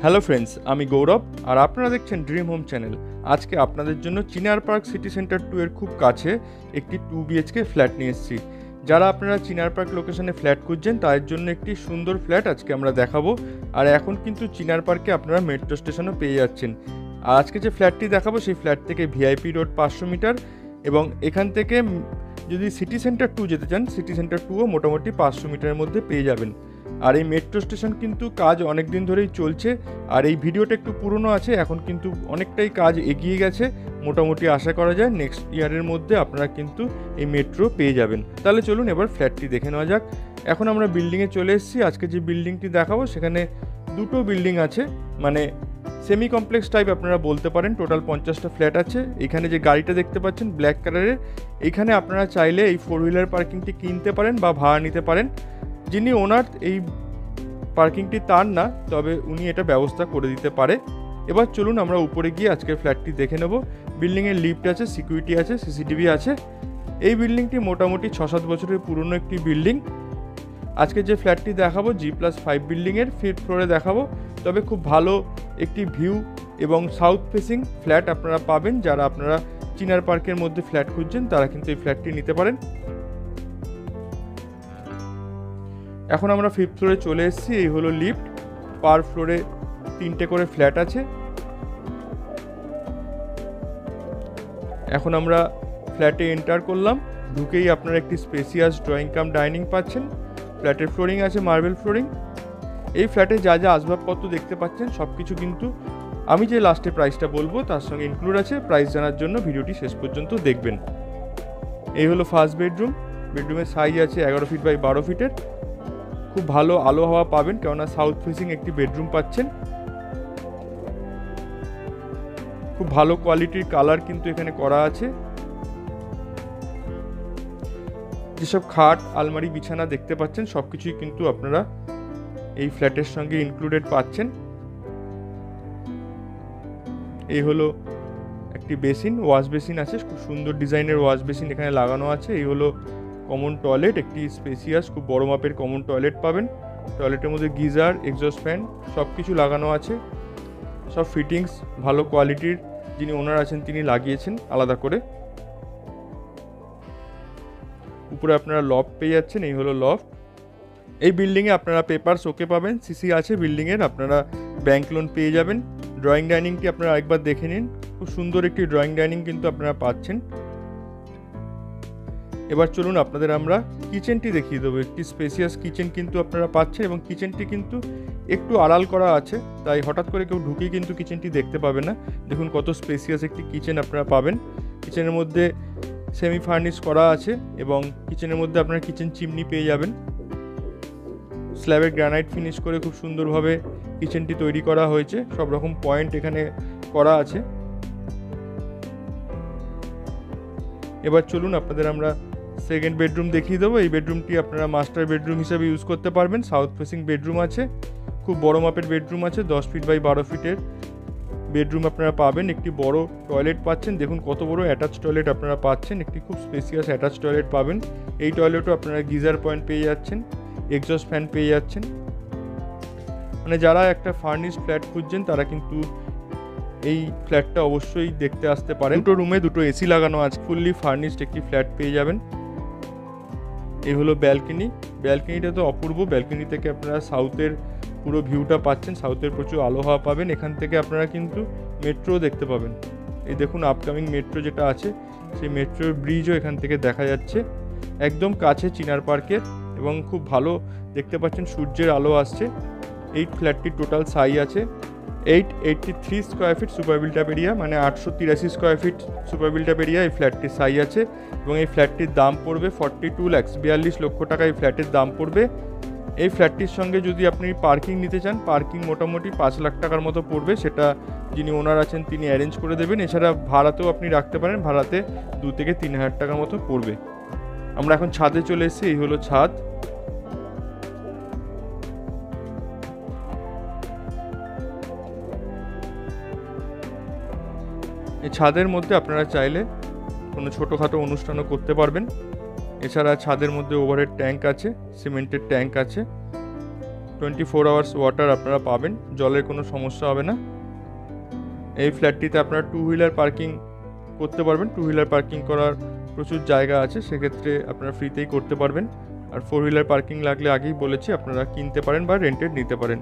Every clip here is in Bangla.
হ্যালো ফ্রেন্ডস, আমি গৌরব আর আপনারা দেখছেন ড্রিম হোম চ্যানেল। আজকে আপনাদের জন্য চিনার পার্ক সিটি সেন্টার 2 এর খুব কাছে একটি 2 BHK ফ্ল্যাট নিয়ে এসেছি। যারা আপনারা চিনার পার্ক লোকেশনে ফ্ল্যাট খুঁজছেন তাদের জন্য একটি সুন্দর ফ্ল্যাট আজকে আমরা দেখাবো। আর এখন কিন্তু চিনার পার্কে আপনারা মেট্রো স্টেশনও পেয়ে যাচ্ছেন। আর আজকে যে ফ্ল্যাটটি দেখাবো সেই ফ্ল্যাট থেকে ভিআইপি রোড 500 মিটার, এবং এখান থেকে যদি সিটি সেন্টার 2 যেতে চান সিটি সেন্টার 2ও মোটামুটি 500 মিটারের মধ্যে পেয়ে যাবেন। আর এই মেট্রো স্টেশন কিন্তু কাজ অনেক দিন ধরেই চলছে, আর এই ভিডিওটা একটু পুরনো আছে, এখন কিন্তু অনেকটাই কাজ এগিয়ে গেছে। মোটামুটি আশা করা যায় নেক্সট ইয়ারের মধ্যে আপনারা কিন্তু এই মেট্রো পেয়ে যাবেন। তাহলে চলুন এবার ফ্ল্যাটটি দেখে নেওয়া যাক। এখন আমরা বিল্ডিংয়ে চলে এসেছি। আজকে যে বিল্ডিংটি দেখাবো সেখানে দুটো বিল্ডিং আছে, মানে সেমি কমপ্লেক্স টাইপ আপনারা বলতে পারেন। টোটাল 50টা ফ্ল্যাট আছে। এখানে যে গাড়িটা দেখতে পাচ্ছেন ব্ল্যাক কালারের, এইখানে আপনারা চাইলে এই 4 হুইলার পার্কিংটি কিনতে পারেন বা ভাড়া নিতে পারেন। যিনি ওনার এই পার্কিংটি তার না, তবে উনি এটা ব্যবস্থা করে দিতে পারে। এবার চলুন আমরা উপরে গিয়ে আজকের ফ্ল্যাটটি দেখে নেব। বিল্ডিংয়ের লিফট আছে, সিকিউরিটি আছে, সিসিটিভি আছে। এই বিল্ডিংটি মোটামুটি 6-7 বছরের পুরনো একটি বিল্ডিং। আজকে যে ফ্ল্যাটটি দেখাবো G+5 বিল্ডিংয়ের 5th ফ্লোরে দেখাবো। তবে খুব ভালো একটি ভিউ এবং সাউথ ফেসিং ফ্ল্যাট আপনারা পাবেন। যারা আপনারা চিনার পার্কের মধ্যে ফ্ল্যাট খুঁজছেন তারা কিন্তু এই ফ্ল্যাটটি নিতে পারেন। এখন আমরা 5th ফ্লোরে চলে এসেছি। এই হলো লিফট। পার ফ্লোরে 3টে করে ফ্ল্যাট আছে। এখন আমরা ফ্ল্যাটে এন্টার করলাম। ঢুকেই আপনারা একটি স্পেসিয়াস ড্রয়িং কাম ডাইনিং পাচ্ছেন। ফ্ল্যাটের ফ্লোরিং আছে মার্বেল ফ্লোরিং। এই ফ্ল্যাটে যা যা আসবাবপত্র দেখতে পাচ্ছেন সব কিছু কিন্তু আমি যে লাস্টে প্রাইসটা বলবো তার সঙ্গে ইনক্লুড আছে। প্রাইস জানার জন্য ভিডিওটি শেষ পর্যন্ত দেখবেন। এই হলো ফার্স্ট বেডরুম। বেডরুমের সাইজ আছে 11 ফিট বাই 12 ফিটের। খুব ভালো আলো হাওয়া পাবেন, কেননা সাউথ ফেসিং একটি বেডরুম পাচ্ছেন। খুব ভালো কোয়ালিটির কালার কিন্তু এখানে করা আছে। যেসব খাট, আলমারি, বিছানা দেখতে পাচ্ছেন সবকিছুই কিন্তু আপনারা এই ফ্ল্যাটের সঙ্গে ইনক্লুডেড পাচ্ছেন। এই হলো একটি বেসিন, ওয়াশ বেসিন আছে, খুব সুন্দর ডিজাইনের ওয়াশ বেসিন এখানে লাগানো আছে। এই হলো কমন টয়লেট, একটি স্পেসিয়াস খুব বড় মাপের কমন টয়লেট পাবেন। টয়লেটের মধ্যে গিজার, এক্সস্ট ফ্যান সব কিছু লাগানো আছে। সব ফিটিংস ভালো কোয়ালিটির, যিনি ওনার আছেন তিনি লাগিয়েছেন আলাদা করে। উপরে আপনারা লফট পেয়ে যাচ্ছেন। এই হলো লফট। এই বিল্ডিংয়ে আপনারা পেপারস ওকে পাবেন, সিসি আছে বিল্ডিংয়ের, আপনারা ব্যাংক লোন পেয়ে যাবেন। ড্রয়িং ডাইনিংটি আপনারা একবার দেখে নিন। খুব সুন্দর একটি ড্রয়িং ডাইনিং কিন্তু আপনারা পাচ্ছেন। এবার চলুন আপনাদের আমরা কিচেনটি দেখিয়ে দেবো। একটি স্পেসিয়াস কিচেন কিন্তু আপনারা পাচ্ছেন, এবং কিচেনটি কিন্তু একটু আড়াল করা আছে, তাই হঠাৎ করে কেউ ঢুকেই কিন্তু কিচেনটি দেখতে পাবে না। দেখুন কত স্পেসিয়াস একটি কিচেন আপনারা পাবেন। কিচেনের মধ্যে সেমি ফার্নিশ করা আছে, এবং কিচেনের মধ্যে আপনারা কিচেন চিমনি পেয়ে যাবেন। স্ল্যাবের গ্রানাইট ফিনিশ করে খুব সুন্দরভাবে কিচেনটি তৈরি করা হয়েছে। সব রকম পয়েন্ট এখানে করা আছে। এবার চলুন আপনাদের আমরা সেকেন্ড বেডরুম দেখিয়ে দেবো। এই বেডরুমটি আপনারা মাস্টার বেডরুম হিসাবে ইউজ করতে পারবেন। সাউথ ফেসিং বেডরুম আছে, খুব বড় মাপের বেডরুম আছে। 10 ফিট বাই 12 ফিটের বেডরুম আপনারা পাবেন। একটি বড় টয়লেট পাচ্ছেন। দেখুন কত বড় অ্যাটাচ টয়লেট আপনারা পাচ্ছেন। একটি খুব স্পেসিয়াস অ্যাটাচ টয়লেট পাবেন। এই টয়লেটও আপনারা গিজার পয়েন্ট পেয়ে যাচ্ছেন, এক্সস্ট ফ্যান পেয়ে যাচ্ছেন। মানে যারা একটা ফার্নিশড ফ্ল্যাট খুঁজছেন তারা কিন্তু এই ফ্ল্যাটটা অবশ্যই দেখতে আসতে পারেন। দুটো রুমে দুটো এসি লাগানো আছে। ফুললি ফার্নিশড একটি ফ্ল্যাট পেয়ে যাবেন। এই হলো ব্যালকনি। ব্যালকনিটা তো অপূর্ব। ব্যালকনি থেকে আপনারা সাউথের পুরো ভিউটা পাচ্ছেন। সাউথের প্রচুর আলো হাওয়া পাবেন। এখান থেকে আপনারা কিন্তু মেট্রো দেখতে পাবেন। এই দেখুন আপকামিং মেট্রো যেটা আছে সেই মেট্রোর ব্রিজও এখান থেকে দেখা যাচ্ছে। একদম কাছে চিনার পার্কের, এবং খুব ভালো দেখতে পাচ্ছেন সূর্যের আলো আসছে। এই ফ্ল্যাটটির টোটাল সাইজ আছে 883 square feet super built up area, মানে 883 square feet super built up area এই ফ্ল্যাটটির সাইজ আছে। এবং এই ফ্ল্যাটটির দাম পড়বে 42 লাখ, 42 লক্ষ টাকা এই ফ্ল্যাটের দাম পড়বে। এই ফ্ল্যাটটির সঙ্গে যদি আপনি পার্কিং নিতে চান, পার্কিং মোটামুটি 5 লাখ টাকার মতো পড়বে। সেটা যিনি ওনার আছেন তিনি অ্যারেঞ্জ করে দেবেন। এছাড়া ভাড়াতেও আপনি রাখতে পারেন, ভাড়াতে 2 থেকে 3 হাজার টাকার মতো পড়বে। আমরা এখন ছাদে চলে এসেছি। এই হলো ছাদ। এই ছাদের মধ্যে আপনারা চাইলে কোনো ছোটোখাটো অনুষ্ঠানও করতে পারবেন। এছাড়া ছাদের মধ্যে ওভারহেড ট্যাঙ্ক আছে, সিমেন্টের ট্যাঙ্ক আছে। 24 আওয়ার্স ওয়াটার আপনারা পাবেন, জলের কোনো সমস্যা হবে না। এই ফ্ল্যাটটিতে আপনারা 2 হুইলার পার্কিং করতে পারবেন। 2 হুইলার পার্কিং করার প্রচুর জায়গা আছে, সেক্ষেত্রে আপনারা ফ্রিতেই করতে পারবেন। আর 4 হুইলার পার্কিং লাগলে আগেই বলেছি আপনারা কিনতে পারেন বা রেন্টেড নিতে পারেন।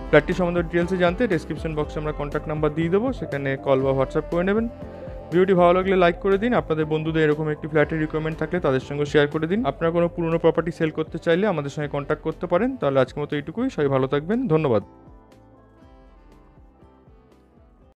ফ্ল্যাটটি সম্বন্ধে ডিটেলসে জানতে ডেসক্রিপশন বক্সে আমরা কন্ট্যাক্ট নাম্বার দিয়ে দেবো, সেখানে কল বা হোয়াটসঅ্যাপ করে নেবেন। ভিডিওটি ভালো লাগলে লাইক করে দিন। আপনাদের বন্ধুদের এরকম একটি ফ্ল্যাটের রিকোয়ারমেন্ট থাকলে তাদের সঙ্গে শেয়ার করে দিন। আপনারা কোনো পুরনো প্রপার্টি সেল করতে চাইলে আমাদের সঙ্গে কন্ট্যাক্ট করতে পারেন। তাহলে আজকের মতো এইটুকুই, সবাই ভালো থাকবেন, ধন্যবাদ।